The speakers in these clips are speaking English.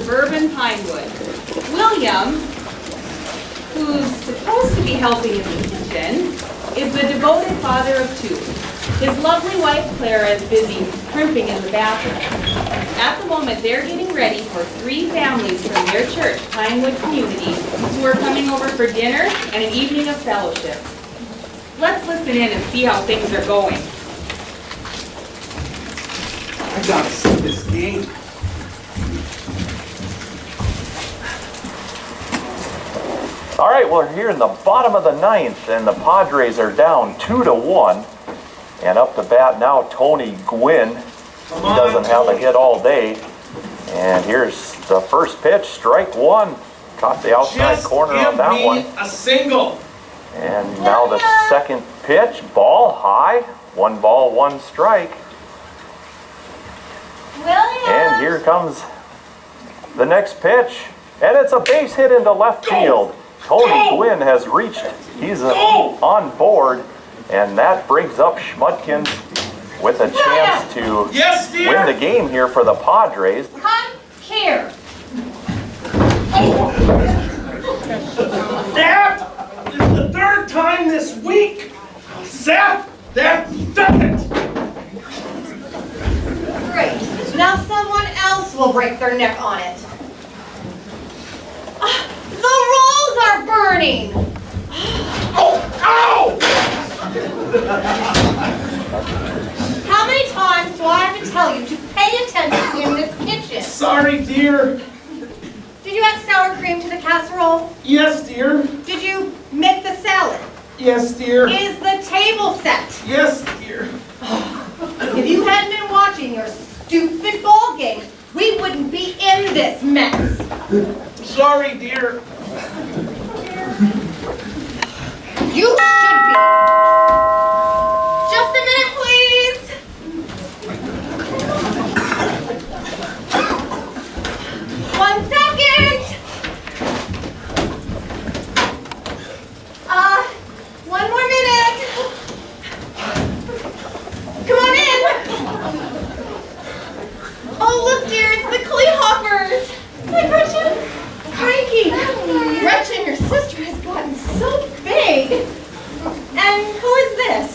suburban Pinewood. William, who's supposed to be helping in the kitchen, is the devoted father of two. His lovely wife Clara is busy primping in the bathroom. At the moment, they're getting ready for 3 families from their church, Pinewood Community, who are coming over for dinner and an evening of fellowship. Let's listen in and see how things are going. I gotta see this game. All right, well, we're here in the bottom of the 9th, and the Padres are down 2-1. And up to bat now, Tony Gwynn. He doesn't have a hit all day. And here's the first pitch, strike 1. Caught the outside corner on that one. A single. And now the second pitch, ball high. 1 ball, 1 strike. William! And here comes the next pitch. And it's a base hit into left field. Tony Gwynn has reached. He's on board. And that brings up Schmudkins with a chance to win the game here for the Padres. Come here. That is the 3rd time this week. Zap, that does it. Great. Now someone else will break their neck on it. The rolls are burning. Ow! How many times do I have to tell you to pay attention in this kitchen? Sorry, dear. Did you add sour cream to the casserole? Yes, dear. Did you make the salad? Yes, dear. Is the table set? Yes, dear. If you hadn't been watching your stupid ball game, we wouldn't be in this mess. Sorry, dear. You should be. Just a minute, please. One second. One more minute. Come on in. Oh, look, dear, it's the Kleehoppers. Hi, Gretchen. Cranky. Gretchen, your sister has gotten so big. And who is this?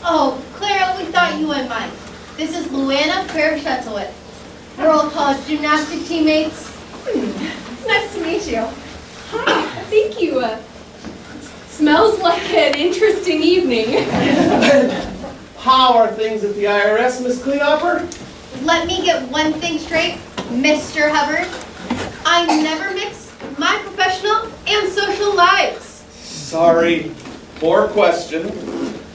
Oh, Clara, we thought you wouldn't mind. This is Luana Fair-Shuttowitz. We're all college gymnastic teammates. It's nice to meet you. Hi, thank you. Smells like an interesting evening. How are things at the IRS, Miss Kleehopper? Let me get one thing straight, Mr. Hubbard. I never mix my professional and social lives. Sorry. Poor question.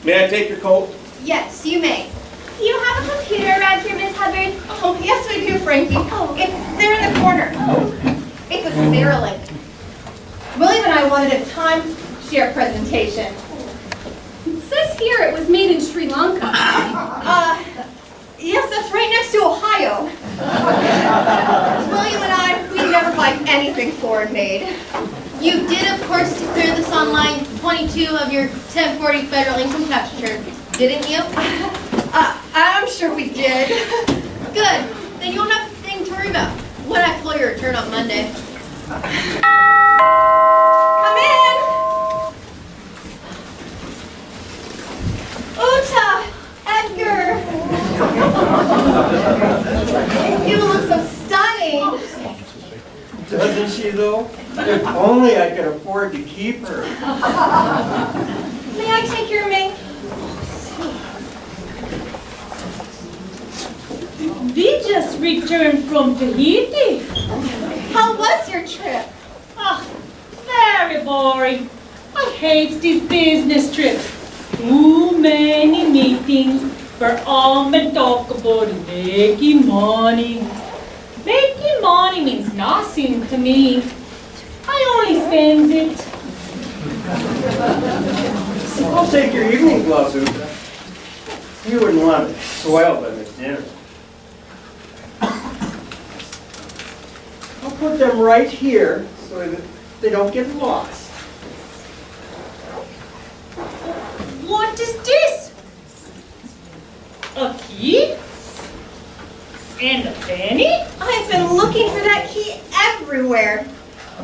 May I take your coat? Yes, you may. Do you have a computer around here, Miss Hubbard? Oh, yes we do, Frankie. Oh, it's there in the corner. It's a Cerelink. William and I wanted a timeshare presentation. It says here it was made in Sri Lanka. Yes, that's right next to Ohio. William and I, we never buy anything foreign made. You did, of course, declare this on line 22 of your 1040 federal income tax return, didn't you? I'm sure we did. Good. Then you won't have a thing to worry about when I pull your return on Monday. Come in. Uta, Edgar. You look so stunning. Doesn't she, though? If only I could afford to keep her. May I take your mink? We just returned from Tahiti. How was your trip? Oh, very boring. I hate these business trips. Too many meetings for all me talk about making money. Making money means nothing to me. I only spend it. I'll take your evening gloves, Uta. You wouldn't want to soil them at dinner. I'll put them right here so that they don't get lost. What is this? A key? And a penny? I've been looking for that key everywhere.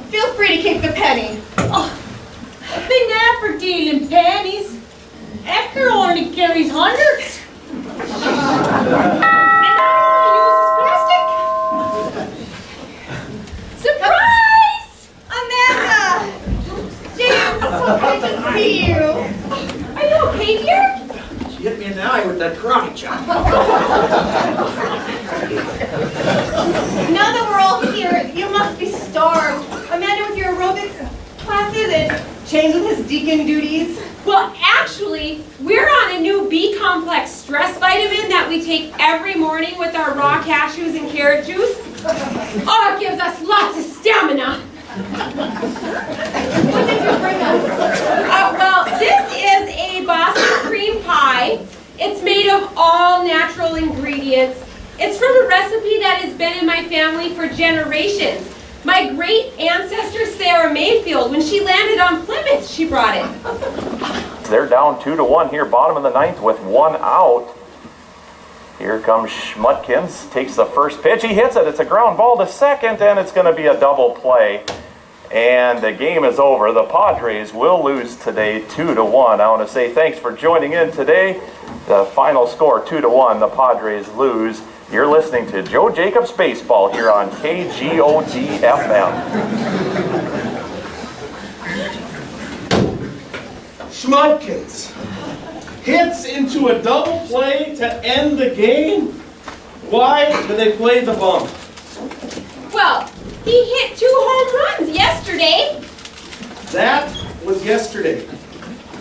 Feel free to keep the penny. Oh, they never deal in pennies. Edgar only carries hundreds. And I only uses plastic. Surprise! Amanda! James, so good to see you. Are you okay, dear? She hit me in the eye with that karate chop. Now that we're all here, you must be starved. Amanda with your aerobics classes and James with his deacon duties. Well, actually, we're on a new B-complex stress vitamin that we take every morning with our raw cashews and carrot juice. Oh, it gives us lots of stamina. What did you bring us? Well, this is a Boston cream pie. It's made of all natural ingredients. It's from a recipe that has been in my family for generations. My great ancestor Sarah Mayfield, when she landed on Plymouth, she brought it. They're down 2-1 here, bottom of the ninth with 1 out. Here comes Schmutkins, takes the first pitch, he hits it, it's a ground ball to second, and it's going to be a double play. And the game is over. The Padres will lose today 2-1. I want to say thanks for joining in today. The final score 2-1, the Padres lose. You're listening to Joe Jacobs Baseball here on KGOD FM. Schmutkins hits into a double play to end the game. Why do they play the bump? Well, he hit 2 home runs yesterday. That was yesterday.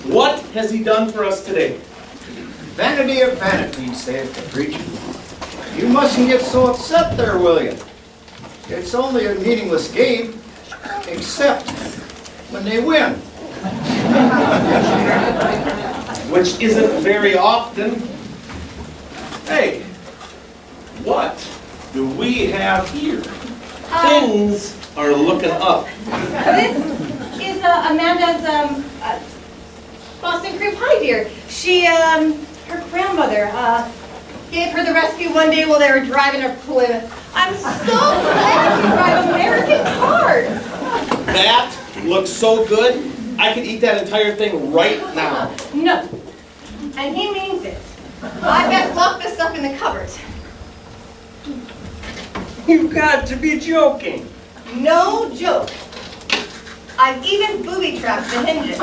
What has he done for us today? Vanity of vanities, saith the preacher. You mustn't get so upset there, William. It's only a meaningless game, except when they win. Which isn't very often. Hey, what do we have here? Things are looking up. This is Amanda's Boston cream pie, dear. She, her grandmother, gave her the recipe one day while they were driving to Plymouth. I'm so glad you drive American cars. That looks so good. I could eat that entire thing right now. No. And he means it. I best lock this up in the cupboard. You've got to be joking. No joke. I've even booby-trapped the hinges.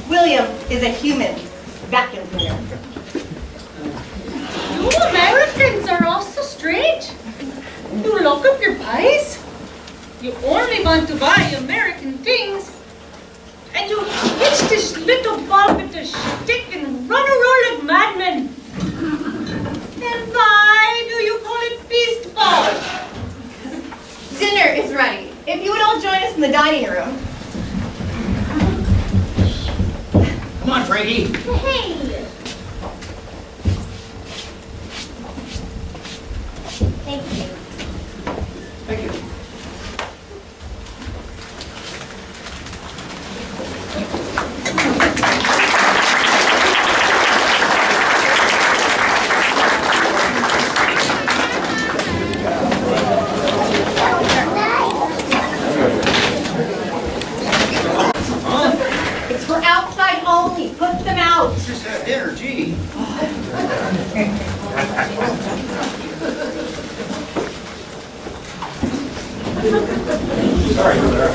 William is a human vacuum cleaner. You Americans are also strange. You lock up your pies. You only want to buy American things. And you hitch this little ball with a stick and run around like madmen. Then why do you call it beast ball? Dinner is ready. If you would all join us in the dining room. Come on, Frankie. Hey! Thank you. Thank you. It's for outside only. Put them out. Just had dinner, gee. Sorry, Sarah.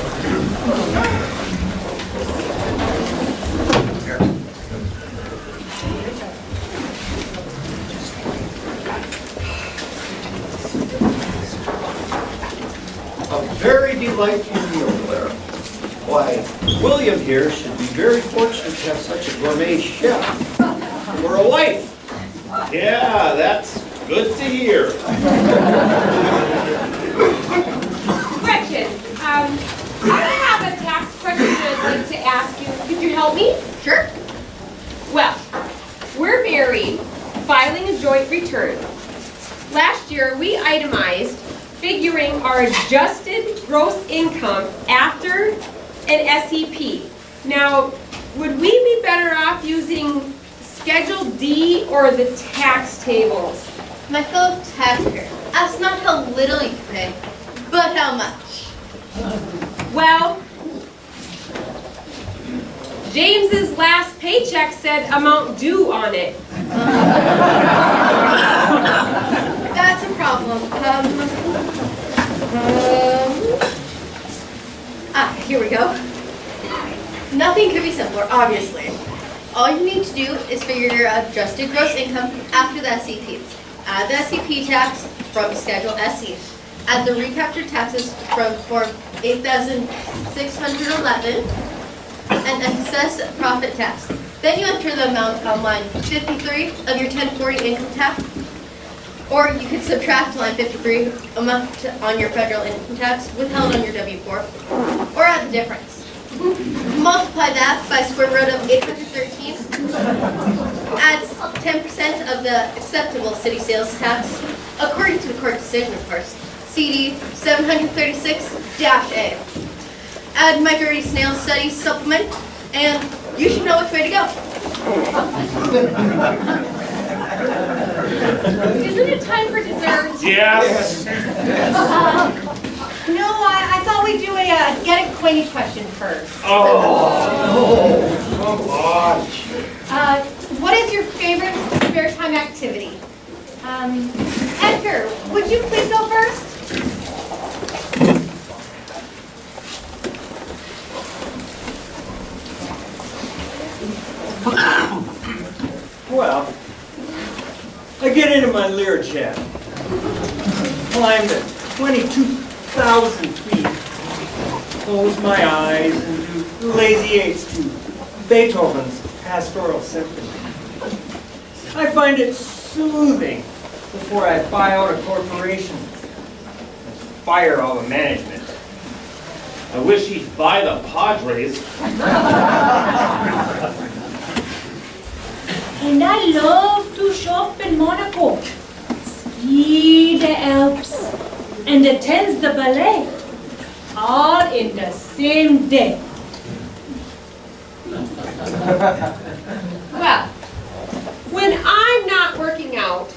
A very delightful meal, Clara. Why, William here should be very fortunate to have such a gourmet chef for a wife. Yeah, that's good to hear. Gretchen, I have a tax question I'd like to ask you. Could you help me? Sure. Well, we're married, filing a joint return. Last year, we itemized figuring our adjusted gross income after an SEP. Now, would we be better off using Schedule D or the tax tables? My fellow taxpayer, ask not how little you pay, but how much. Well, James's last paycheck said amount due on it. That's a problem. Here we go. Nothing could be simpler, obviously. All you need to do is figure your adjusted gross income after the SEP. Add the SEP tax from Schedule SE. Add the recaptured taxes from Form 8611 and excess profit tax. Then you enter the amount on line 53 of your 1040 income tax. Or you could subtract line 53 amount on your federal income tax withheld on your W-4, or add the difference. Multiply that by square root of 813, adds 10% of the acceptable city sales tax, according to the court decision, of course, CD 736-A. Add Migratory Snail Studies supplement, and you should know which way to go. Isn't it time for dessert? Yes. No, I thought we'd do a get acquainted question first. Oh, come on. What is your favorite spare time activity? Edgar, would you please go first? Well, I get into my Learjet, climb to 22,000 feet, close my eyes, and do lazy eights to Beethoven's Pastoral Symphony. I find it soothing before I buy out a corporation and fire all the management. I wish he'd buy the Padres. And I love to shop in Monaco, ski the Alps, and attend the ballet, all in the same day. Well, when I'm not working out,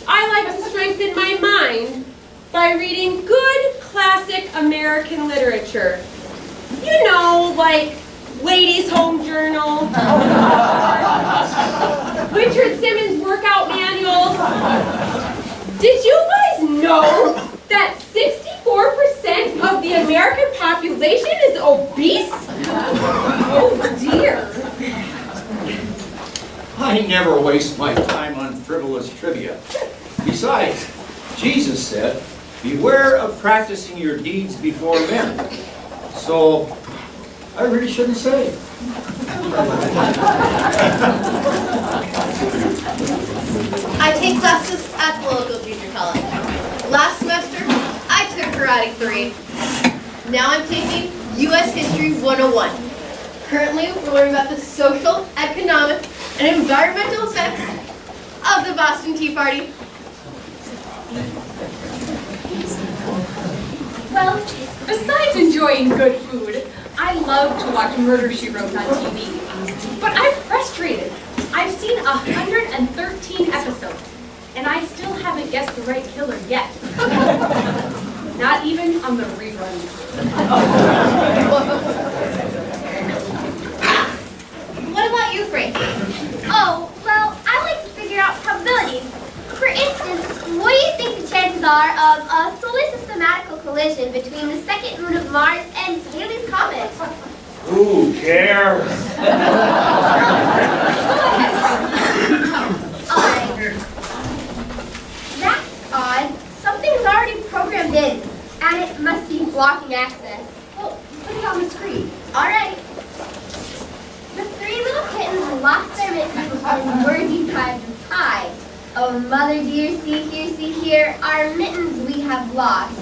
I like to strengthen my mind by reading good classic American literature. You know, like Ladies' Home Journal, Richard Simmons workout manuals. Did you guys know that 64% of the American population is obese? Oh dear. I never waste my time on frivolous trivia. Besides, Jesus said, beware of practicing your deeds before men. So, I really shouldn't say. I take classes at the local junior college. Last semester, I took karate 3. Now I'm taking U.S. History 101. Currently, we're learning about the social, economic, and environmental effects of the Boston Tea Party. Well, besides enjoying good food, I love to watch Murder, She Wrote on TV. But I'm frustrated. I've seen 113 episodes, and I still haven't guessed the right killer yet. Not even on the reruns. What about you, Frankie? Oh, well, I like to figure out probabilities. For instance, what do you think the chances are of a solar systematical collision between the second moon of Mars and Halley's Comet? Who cares? Alright. That's odd. Something's already programmed in, and it must be blocking access. Well, put it on the screen. Alright. The 3 little kittens lost their mittens when were deprived of pie. Oh, mother dear, see here, our mittens we have lost.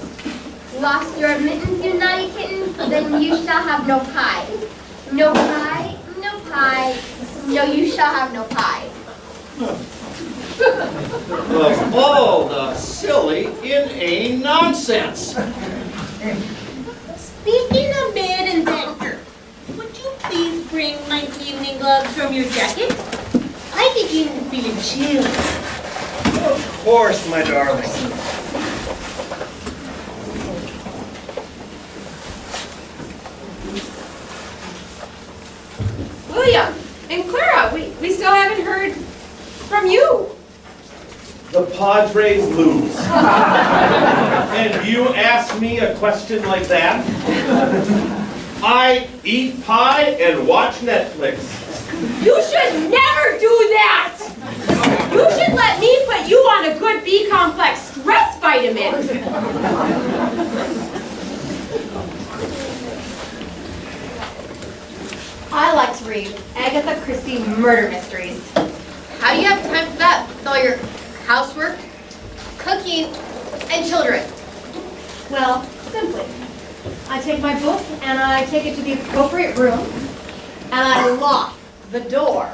Lost your mittens, you naughty kittens, then you shall have no pie. No pie, no pie, no, you shall have no pie. Of all the silly, inane nonsense. Speaking of mittens, Edgar, would you please bring my evening gloves from your jacket? I begin feeling chilly. course, my darling. William and Clara, we still haven't heard from you. The Padres lose. And you ask me a question like that? I eat pie and watch Netflix. You should never do that! You should let me put you on a good B-complex stress vitamin. I like to read Agatha Christie murder mysteries. How do you have time for that with all your housework, cooking, and children? Well, simply. I take my book and I take it to the appropriate room and I lock the door.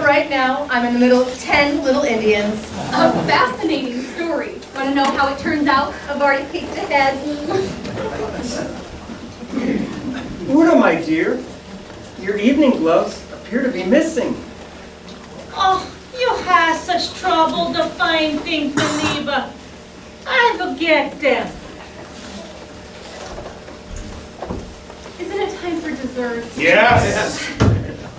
Right now, I'm in the middle of 10 little Indians. A fascinating story. Want to know how it turns out? I've already peeked ahead. Una, my dear, your evening gloves appear to be missing. Oh, you have such trouble to find things, Neva. I forget them. Isn't it time for dessert? Yes.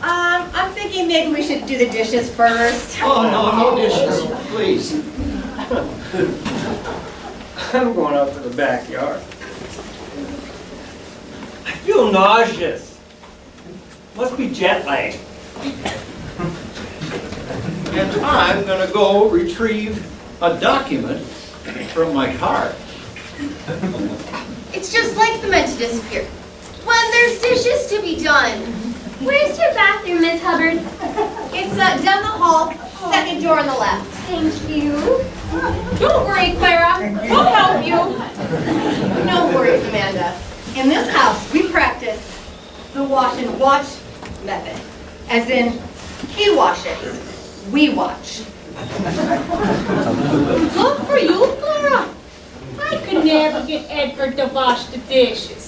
I'm thinking maybe we should do the dishes first. Oh, no dishes, please. I'm going out to the backyard. I feel nauseous. Must be jet lag. And I'm gonna go retrieve a document from my car. It's just like the meant to disappear. When there's dishes to be done. Where's your bathroom, Miss Hubbard? It's down the hall, second door on the left. Thank you. Don't worry, Clara. We'll help you. No worries, Amanda. In this house, we practice the wash and watch method. As in, he washes, we watch. Good for you, Clara. I could never get Edgar to wash the dishes.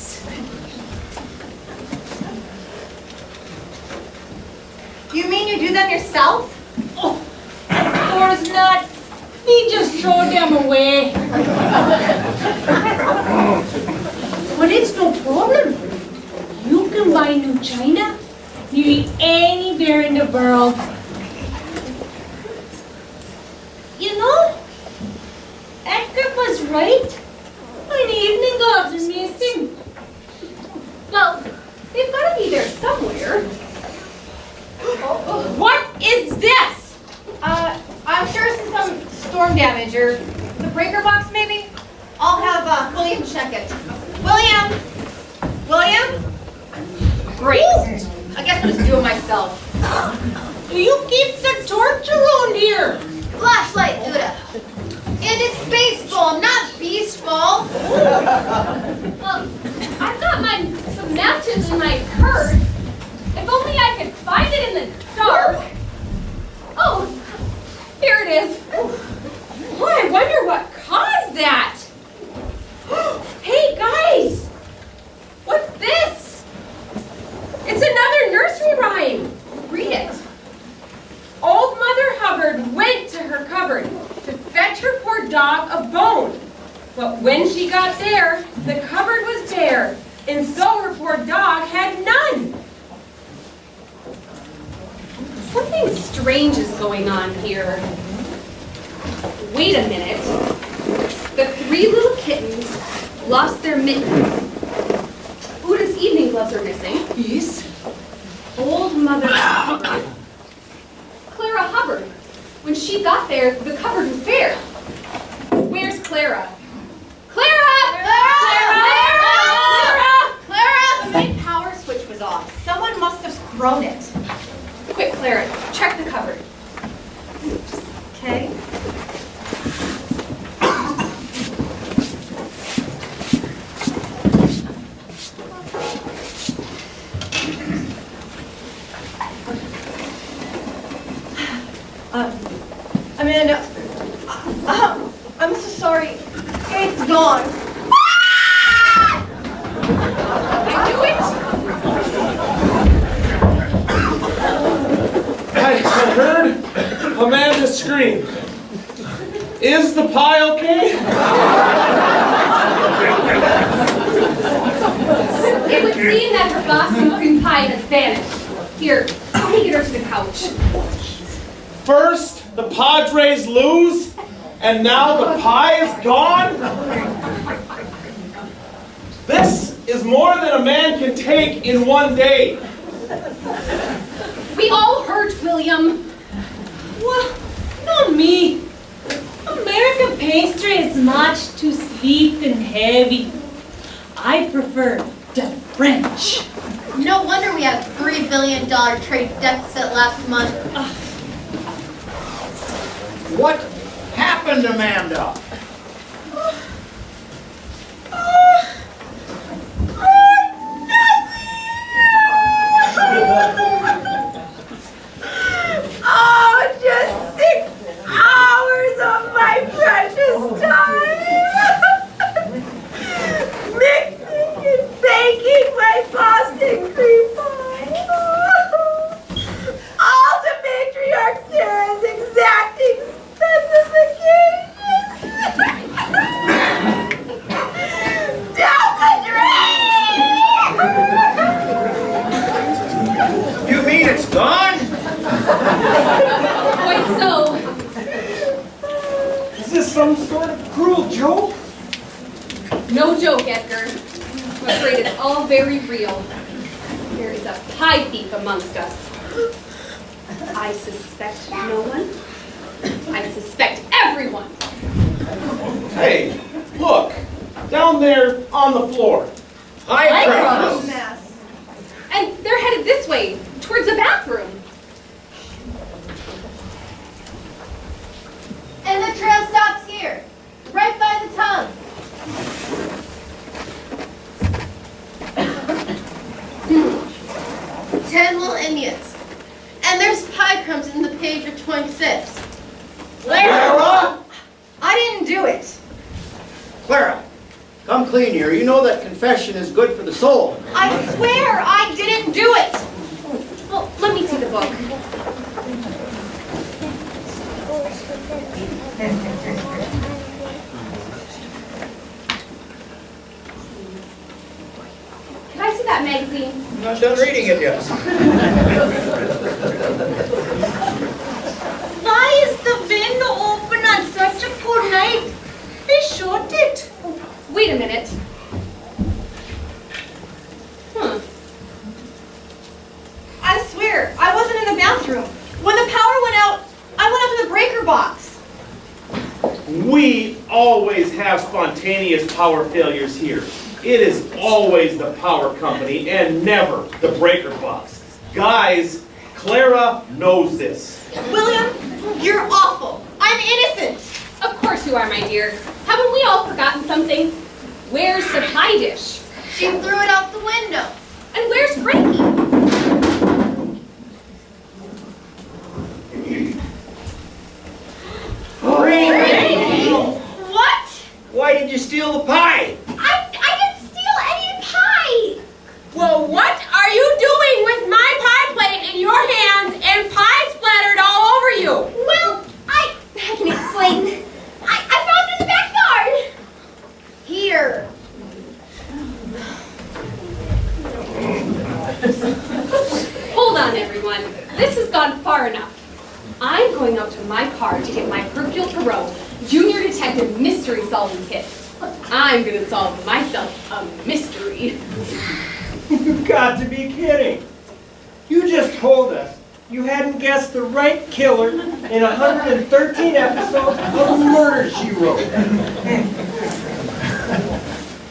You mean you do them yourself? Oh, of course not. He just throw them away. But it's no problem. You can buy new china nearly anywhere in the world. You know, Edgar was right. My evening gloves are missing. Well, they've got to be there somewhere. What is this? I'm sure it's some storm damage or the breaker box maybe. I'll have William check it. William? William? Great. I guess I'll just do it myself. You keep the torch around here. Flashlight, Duda. And it's baseball, not beast ball. Well, I've got some matches in my purse. If only I could find it in the dark. Oh, here it is. Oh, I wonder what caused that. Hey, guys. What's this? It's another nursery rhyme. Read it. Old Mother Hubbard went to her cupboard to fetch her poor dog a bone. But when she got there, the cupboard was bare, and so her poor dog had none. Something strange is going on here. Wait a minute. The three little kittens lost their mittens. Uda's evening gloves are missing. Yes. Old Mother Hubbard. Clara Hubbard. When she got there, the cupboard was bare. Where's Clara? Clara! Clara! The main power switch was off. Someone must have thrown it. Quick, Clara, check the cupboard. Okay. Amanda, I'm so sorry. It's gone. I knew it! I heard Amanda scream. Is the pie okay? It would seem that her bossy cream pie has vanished. Here, let me get her to the couch. First, the Padres lose, and now the pie is gone? This is more than a man can take in one day. We all hurt, William. Well, not me. American pastry is much too sweet and heavy. I prefer the French. No wonder we had a $3 billion trade deficit last month. What happened, Amanda? Oh, just 6 hours of my precious time. Mixing and baking my Boston cream pie. All to matriarch Sarah's exacting specifications. Down the drain! You mean it's gone? Quite so. Is this some sort of cruel joke? No joke, Edgar. I'm afraid it's all very real. There is a pie thief amongst us. I suspect no one. I suspect everyone. Hey, look, down there on the floor. Hi, Gross Chris. mess. And they're headed this way, towards the bathroom. And the trail stops here, right by the tongue. 10 little Indians. And there's pie crumbs in the page of 26. Clara? I didn't do it. Clara, come clean here. You know that confession is good for the soul. I swear I didn't do it. Well, let me see the book. Can I see that magazine? I'm not done reading it yet. Why is the window open on such a cold night? They shut it. Wait a minute. I swear, I wasn't in the bathroom. When the power went out, I went up to the breaker box. We always have spontaneous power failures here. It is always the power company and never the breaker box. Guys, Clara knows this. William, you're awful. I'm innocent. Of course you are, my dear. Haven't we all forgotten something? Where's the pie dish? She threw it out the window. And where's Frankie? What? Why did you steal the pie? I didn't steal any pie. Well, what are you doing with my pie plate in your hands and pie splattered all over you? Well, I can explain. I found it in the backyard. Here. Hold on, everyone. This has gone far enough. I'm going up to my car to get my Hercule Poirot Junior Detective Mystery Solving Kit. I'm going to solve myself a mystery. You've got to be kidding. You just told us you hadn't guessed the right killer in 113 episodes of Murder, She Wrote.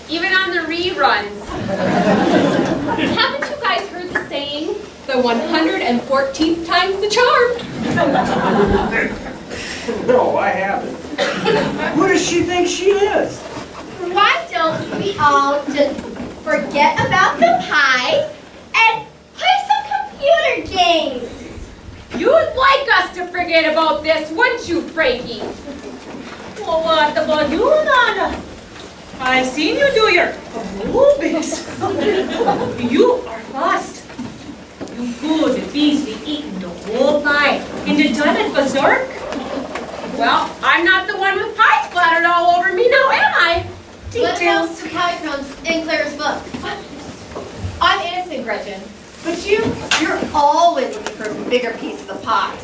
Even on the reruns. Haven't you guys heard the saying, the 114th time's the charm? No, I haven't. Who does she think she is? Why don't we all just forget about the pie and play some computer games? You'd like us to forget about this, wouldn't you, Frankie? Well, what about you, Nana? I seen you do your movies. You are fast. You could easily eaten the whole pie in the time at berserk. Well, I'm not the one with pie splattered all over me now, am I? What about the pie crumbs in Claire's book? I'm innocent, Gretchen. But you're always looking for a bigger piece of the pie.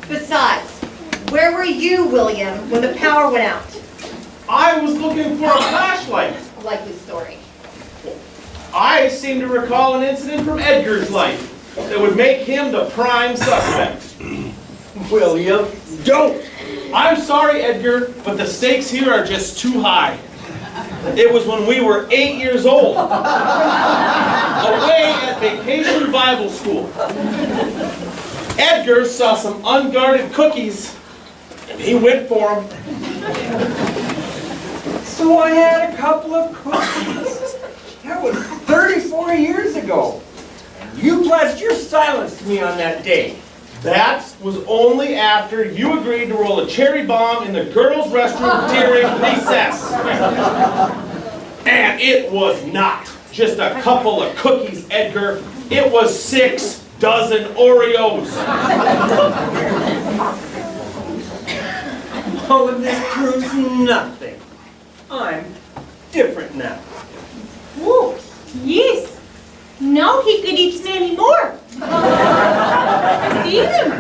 Besides, where were you, William, when the power went out? I was looking for a flashlight. Likely story. I seem to recall an incident from Edgar's life that would make him the prime suspect. William, don't! I'm sorry, Edgar, but the stakes here are just too high. It was when we were 8 years old, away at Vacation Bible School. Edgar saw some unguarded cookies, and he went for them. So I had a couple of cookies. That was 34 years ago. And you pledged your silence to me on that day. That was only after you agreed to roll a cherry bomb in the girls' restroom during recess. And it was not just a couple of cookies, Edgar. It was 6 dozen Oreos. All of this proves nothing. I'm different now. Oh, yes. Now he could eat many more. See him.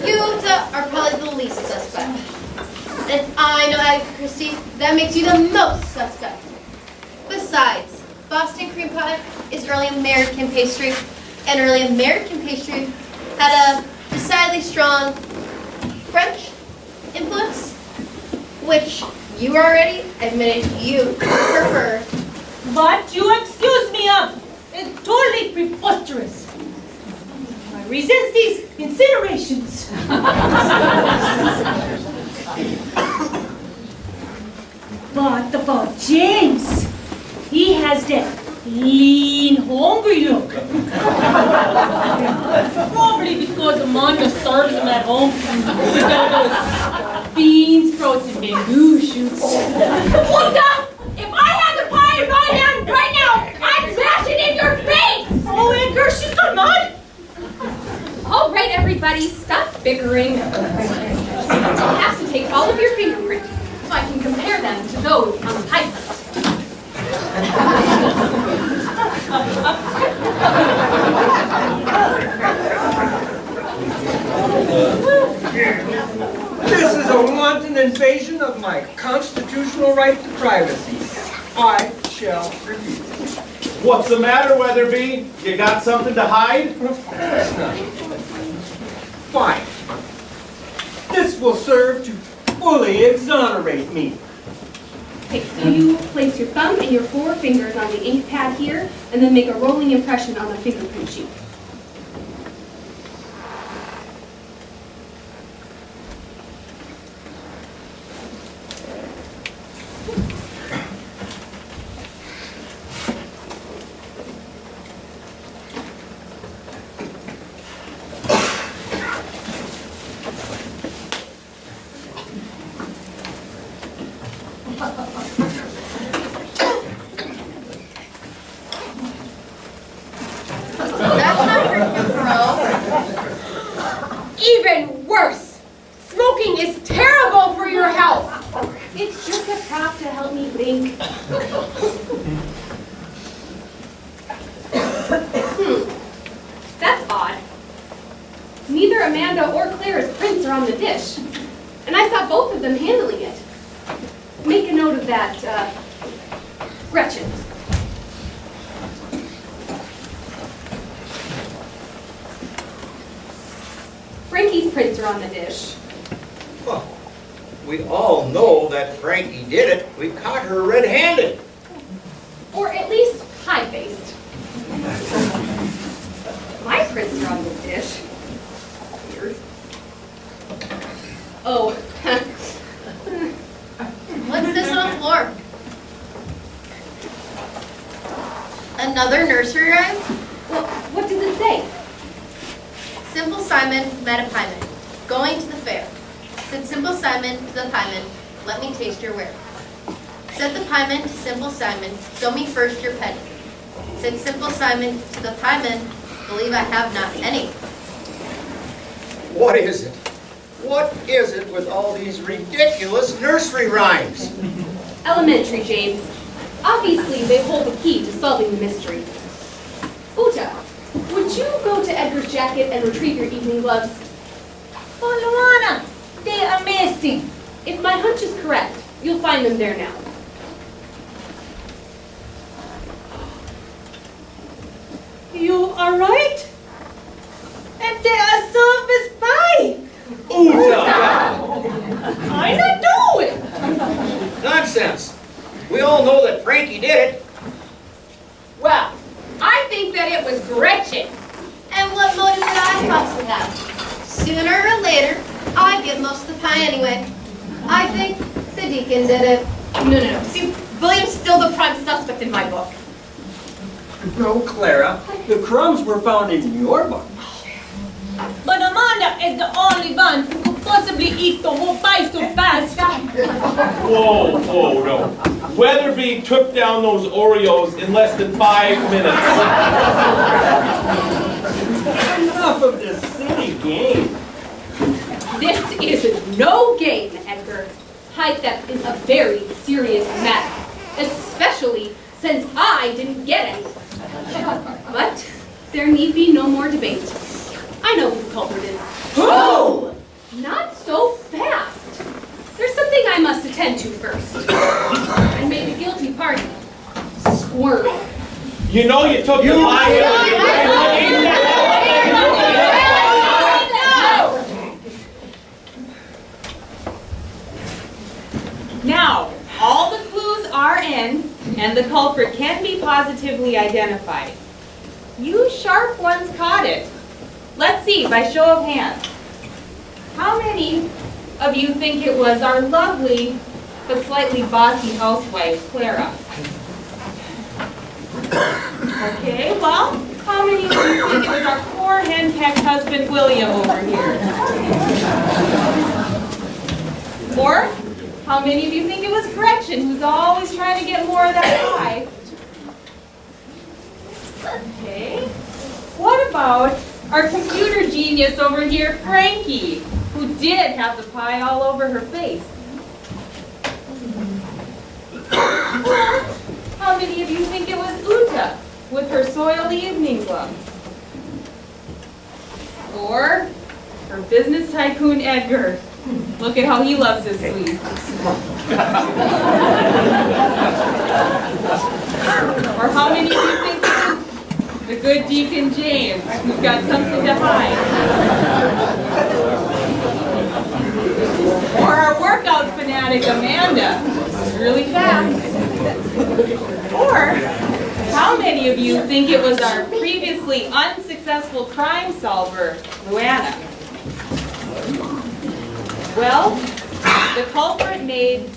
You are probably the least suspect. And I know Agatha Christie, that makes you the most suspect. Besides, Boston cream pie is early American pastry, and early American pastry had a decidedly strong French influence, which you already admitted you prefer. But you excuse me of. It's totally preposterous. I resent these incinerations. But about James, he has that lean, hungry look. Probably because Amanda serves him at home with all those beans, sprouts, and bamboo shoots. Look up! If I had the pie in my hand right now, I'd smash it in your face! Oh, Edgar, she's not mad. All right, everybody, stop bickering. I'll have to take all of your fingerprints so I can compare them to those on the pie plate. This is a wanton invasion of my constitutional right to privacy. I shall refuse. What's the matter, Weatherby? You got something to hide? Of course not. Fine. This will serve to fully exonerate me. Okay, so you place your thumb and your 4 fingers on the ink pad here, and then make a rolling impression on the fingerprint sheet. That's not hurting your throat. Even worse! Smoking is terrible for your health! It's just a prop to help me think. That's odd. Neither Amanda or Claire's prints are on the dish. And I saw both of them handling it. Make a note of that, Gretchen. Frankie's prints are on the dish. Well, we all know that Frankie did it. We caught her red-handed. Or at least pie-faced. My prints are on the dish. Weird. Oh. What's this on the floor? Another nursery rhyme? Well, what does it say? Simple Simon met a pieman, going to the fair. Said Simple Simon to the pieman, let me taste your ware. Said the pieman to Simple Simon, show me first your penny. Said Simple Simon to the pieman, believe I have not any. What is it? What is it with all these ridiculous nursery rhymes? Elementary, James. Obviously, they hold the key to solving the mystery. Uta, would you go to Edgar's jacket and retrieve your evening gloves? Oh, Luana, they are missing. If my hunch is correct, you'll find them there now. You are right. And they are soft as pie. Uta! I not do it. Nonsense. We all know that Frankie did it. Well, I think that it was Gretchen. And what motive did I possibly have? Sooner or later, I get most of the pie anyway. I think the deacon did it. No. See, William's still the prime suspect in my book. No, Clara. The crumbs were found in your book. But Amanda is the only one who could possibly eat the whole pie so fast. Whoa, no. Weatherby took down those Oreos in less than 5 minutes. Enough of this silly game. This is no game, Edgar. Pie theft is a very serious matter, especially since I didn't get any. But there need be no more debate. I know who the culprit is. Who? Not so fast. There's something I must attend to first. And make the guilty party squirm. You know you took the pie. Now, all the clues are in, and the culprit can be positively identified. You sharp ones caught it. Let's see, by show of hands. How many of you think it was our lovely but slightly bossy housewife, Clara? Okay, well, how many of you think it was our poor henpecked husband, William, over here? Or, how many of you think it was Gretchen, who's always trying to get more of that pie? Okay. What about our computer genius over here, Frankie, who did have the pie all over her face? Or, how many of you think it was Uta with her soiled evening gloves? Or her business tycoon Edgar. Look at how he loves his sweets. Or how many of you think it was the good Deacon James, who's got something to hide? Or our workout fanatic Amanda, who's really fast? Or how many of you think it was our previously unsuccessful crime solver, Luana? Well, the culprit made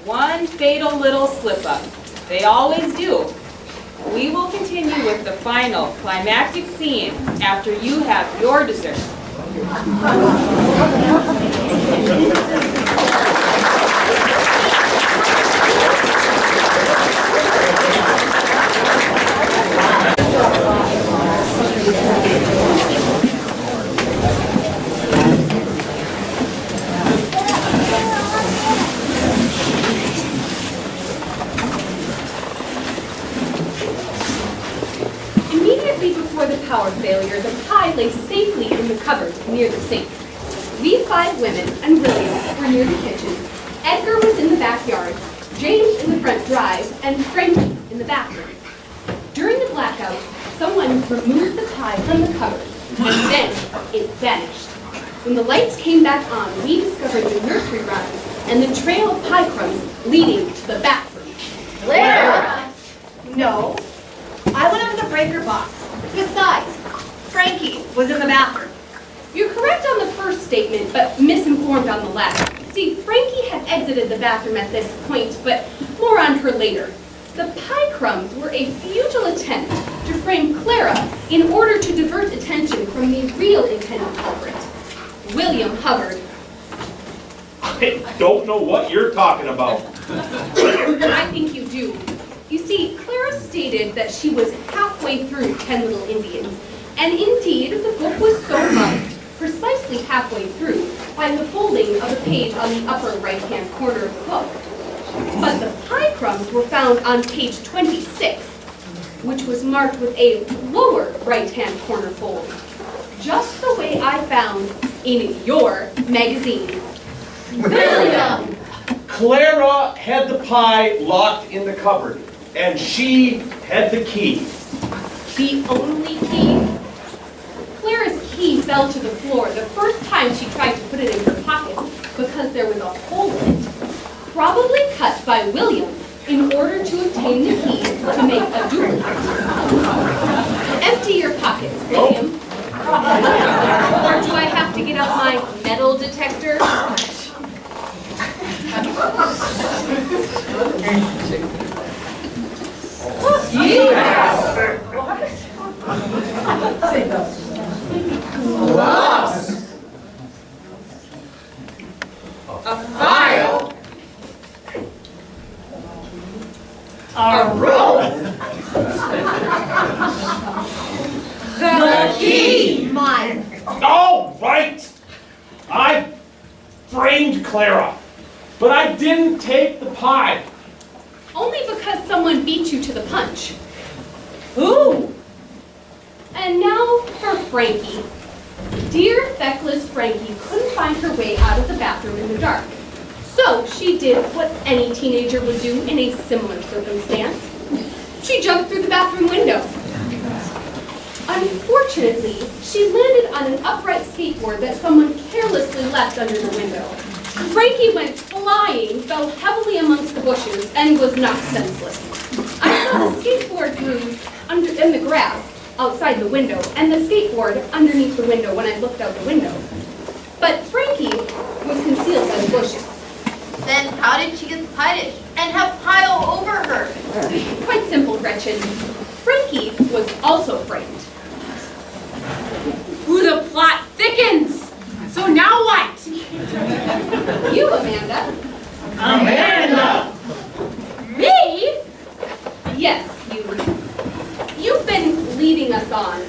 one fatal little slip-up. They always do. We will continue with the final climactic scene after you have your dessert. Immediately before the power failure, the pie lay safely in the cupboard near the sink. We 5 women and William were near the kitchen. Edgar was in the backyard, James in the front drive, and Frankie in the bathroom. During the blackout, someone removed the pie from the cupboard, and then it vanished. When the lights came back on, we discovered the nursery rhyme and the trail of pie crumbs leading to the bathroom. Clara! No. I went over the breaker box. Besides, Frankie was in the bathroom. You're correct on the first statement, but misinformed on the last. See, Frankie had exited the bathroom at this point, but more on her later. The pie crumbs were a futile attempt to frame Clara in order to divert attention from the real intended culprit, William Hubbard. I don't know what you're talking about. I think you do. You see, Clara stated that she was halfway through 10 Little Indians, and indeed, the book was so loved precisely halfway through by the folding of a page on the upper right-hand corner of the book. But the pie crumbs were found on page 26, which was marked with a lower right-hand corner fold, just the way I found in your magazine. William! Clara had the pie locked in the cupboard, and she had the key. The only key? Clara's key fell to the floor the first time she tried to put it in her pocket because there was a hole in it, probably cut by William in order to obtain the key to make a duplicate. Empty your pockets, William. Or do I have to get out my metal detector? Plus a file, a roll, the key. Mine. Oh, right! I framed Clara, but I didn't take the pie. Only because someone beat you to the punch. Who? And now for Frankie. Dear feckless Frankie couldn't find her way out of the bathroom in the dark. So she did what any teenager would do in a similar circumstance. She jumped through the bathroom window. Unfortunately, she landed on an upright skateboard that someone carelessly left under the window. Frankie went flying, fell heavily amongst the bushes, and was knocked senseless. I saw the skateboard bruise in the grass outside the window, and the skateboard underneath the window when I looked out the window. But Frankie was concealed by the bushes. Then how did she get the pie dish and have pie all over her? Quite simple, Gretchen. Frankie was also framed. Ooh, the plot thickens. So now what? You, Amanda. Amanda! Me? Yes, you. You've been leading us on.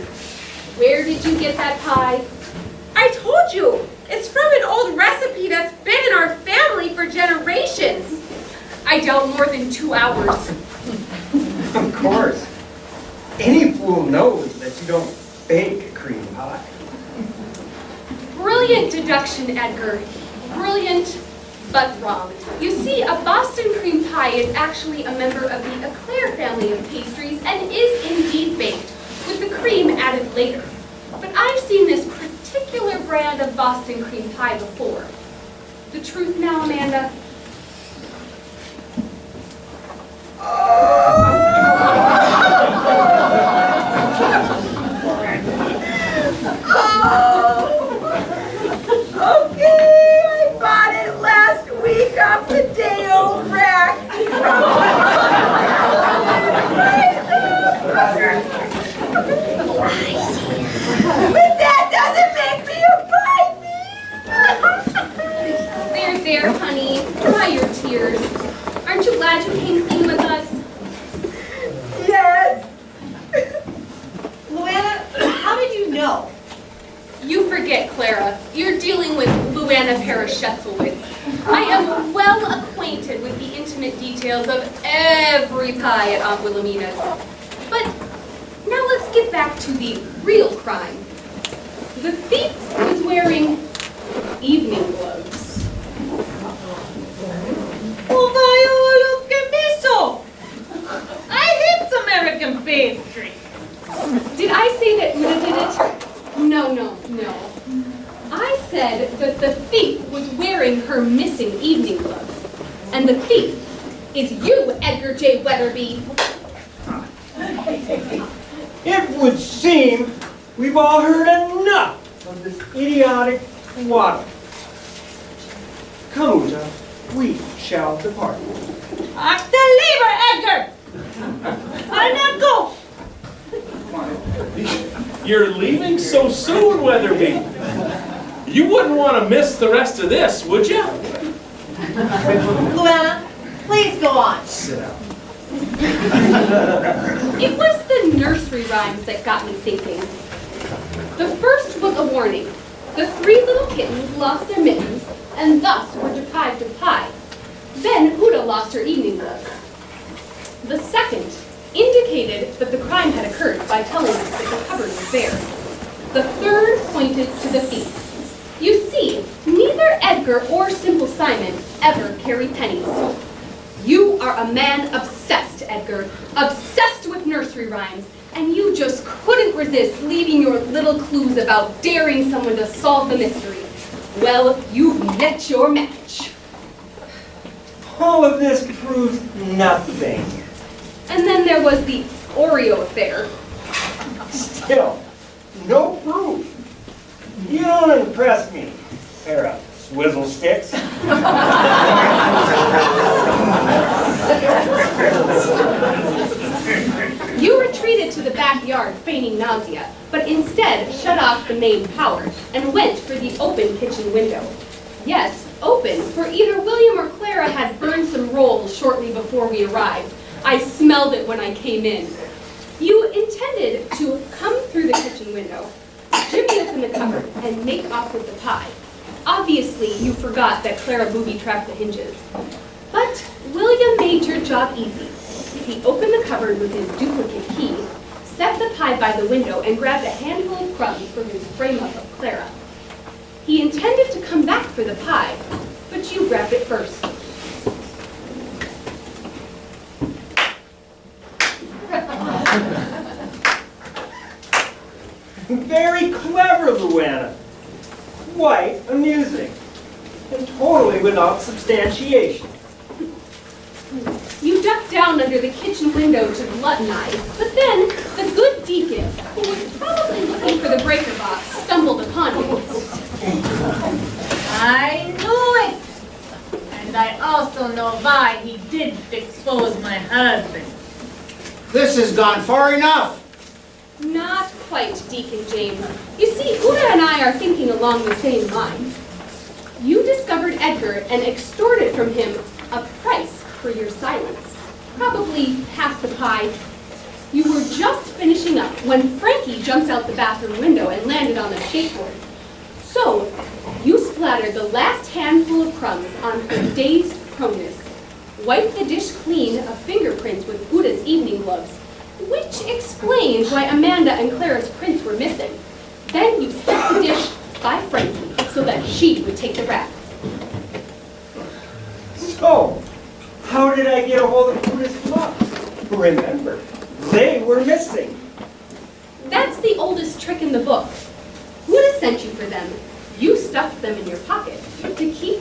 Where did you get that pie? I told you. It's from an old recipe that's been in our family for generations. I doubt more than 2 hours. Of course. Any fool knows that you don't bake a cream pie. Brilliant deduction, Edgar. Brilliant, but wrong. You see, a Boston cream pie is actually a member of the Eclair family of pastries and is indeed baked, with the cream added later. But I've seen this particular brand of Boston cream pie before. The truth now, Amanda? Okay, I bought it last week off the day-old rack. But that doesn't make me a pie thief. There, honey. Dry your tears. Aren't you glad you came clean with us? Yes. Luana, how did you know? You forget, Clara. You're dealing with Luana Parashetzelwitz. I am well acquainted with the intimate details of every pie at Aunt Wilhelmina's. But now let's get back to the real crime. The thief was wearing evening gloves. Oh, Viola, que miso! I hate American pastry. Did I say that Una did it? No. I said that the thief was wearing her missing evening gloves. And the thief is you, Edgar J. Weatherby. It would seem we've all heard enough of this idiotic waddle. Come, Uta, we shall depart. Hasta libre, Edgar! I'll not go. You're leaving so soon, Weatherby. You wouldn't want to miss the rest of this, would you? Luana, please go on. Sit down. It was the nursery rhymes that got me thinking. The first was a warning. The 3 little kittens lost their mittens and thus were deprived of pie. Then Uda lost her evening gloves. The second indicated that the crime had occurred by telling us that the cupboard was bare. The third pointed to the thief. You see, neither Edgar or Simple Simon ever carry pennies. You are a man obsessed, Edgar, obsessed with nursery rhymes, and you just couldn't resist leaving your little clues about daring someone to solve the mystery. Well, you've met your match. All of this proves nothing. And then there was the Oreo affair. Still, no proof. You don't impress me, pair of swizzle sticks. You retreated to the backyard feigning nausea, but instead shut off the main power and went for the open kitchen window. Yes, open, for either William or Clara had burned some rolls shortly before we arrived. I smelled it when I came in. You intended to come through the kitchen window, jimmy open the cupboard, and make off with the pie. Obviously, you forgot that Clara booby-trapped the hinges. But William made your job easy. He opened the cupboard with his duplicate key, set the pie by the window, and grabbed a handful of crumbs from his frame-up of Clara. He intended to come back for the pie, but you grabbed it first. Very clever, Luana. Quite amusing. And totally without substantiation. You ducked down under the kitchen window to gluttonize, but then the good deacon, who was probably looking for the breaker box, stumbled upon you. I knew it! And I also know why he didn't expose my husband. This has gone far enough. Not quite, Deacon James. You see, Uda and I are thinking along the same lines. You discovered Edgar and extorted from him a price for your silence. Probably half the pie. You were just finishing up when Frankie jumped out the bathroom window and landed on the skateboard. So, you splattered the last handful of crumbs on her dazed proneness, wiped the dish clean of fingerprints with Uda's evening gloves, which explains why Amanda and Clara's prints were missing. Then you set the dish by Frankie so that she would take the rap. So, how did I get a hold of Uda's gloves? Remember, they were missing. That's the oldest trick in the book. Uda sent you for them. You stuffed them in your pocket to keep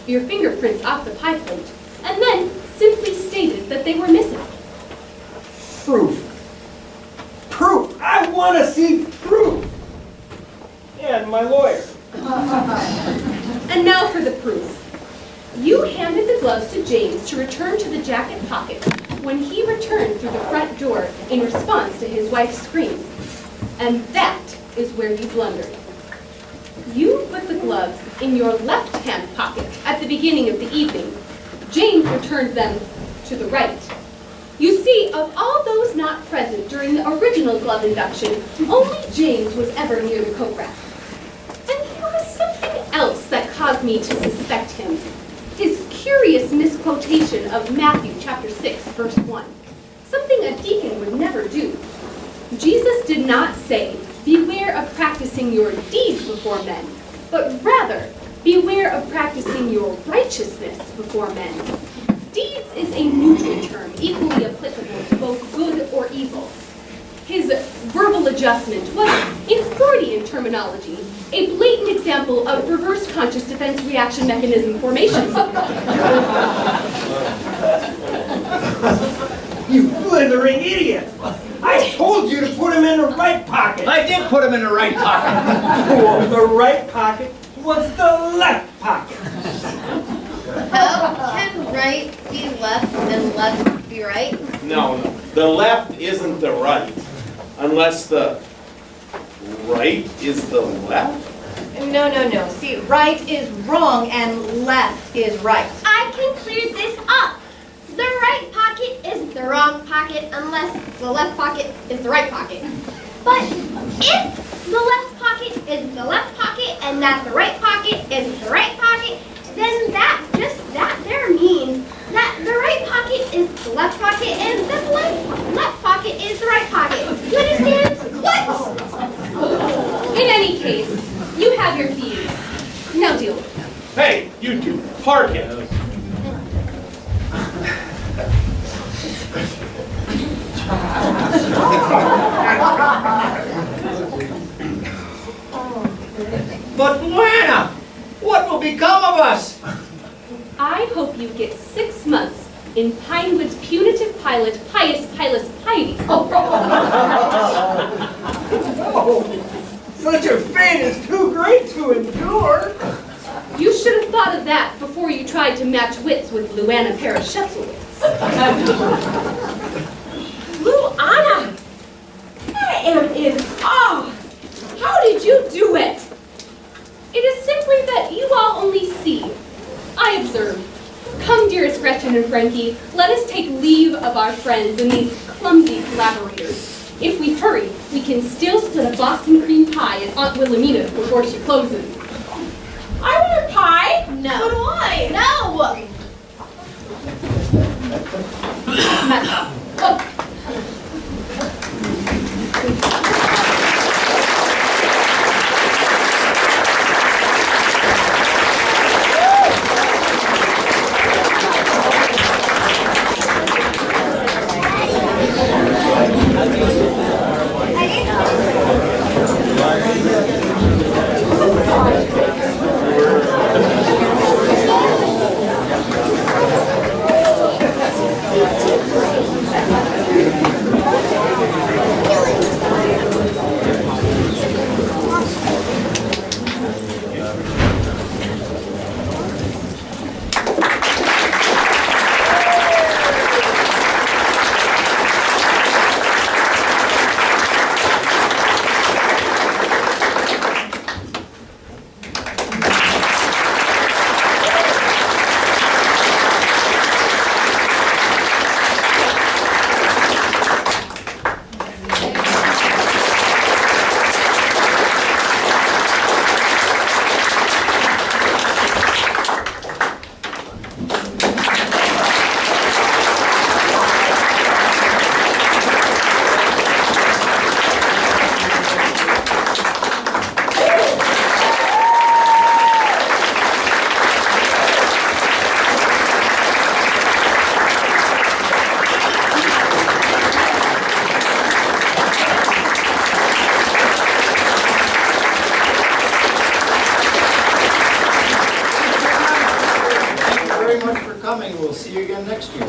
your fingerprints off the pie plate, and then simply stated that they were missing. Proof. Proof. I want to see proof. And my lawyer. And now for the proof. You handed the gloves to James to return to the jacket pocket when he returned through the front door in response to his wife's scream. And that is where you blundered. You put the gloves in your left-hand pocket at the beginning of the evening. James returned them to the right. You see, of all those not present during the original glove induction, only James was ever near the coat rack. And there was something else that caused me to suspect him. His curious misquotation of Matthew chapter 6, verse 1. Something a deacon would never do. Jesus did not say, "Beware of practicing your deeds before men," but rather, "Beware of practicing your righteousness before men." Deeds is a neutral term, equally applicable to both good or evil. His verbal adjustment was, in Freudian terminology, a blatant example of reverse conscious defense reaction mechanism formation. You blithering idiot! I told you to put him in the right pocket. I did put him in the right pocket. Well, the right pocket was the left pocket. How can right be left and left be right? No, the left isn't the right, unless the right is the left. No. See, right is wrong and left is right. I can clear this up. The right pocket is the wrong pocket unless the left pocket is the right pocket. But if the left pocket is the left pocket, and that the right pocket is the right pocket, then that there means that the right pocket is the left pocket and that the left pocket is the right pocket. You understand? What? In any case, you have your fees. Now deal with them. Hey, you two, park it. But Luana, what will become of us? I hope you get 6 months in Pinewood's punitive pilot, Pious Pilus Piety. Such a fate is too great to endure. You should have thought of that before you tried to match wits with Luana Parashetzelwitz. Luana! I am in awe! How did you do it? It is simply that you all only see. I observe. Come, dearest Gretchen and Frankie, let us take leave of our friends and these clumsy collaborators. If we hurry, we can still split a Boston cream pie at Aunt Wilhelmina's before she closes. I want a pie! No. So do I! No! Mess up. Oh. We'll see you again next year.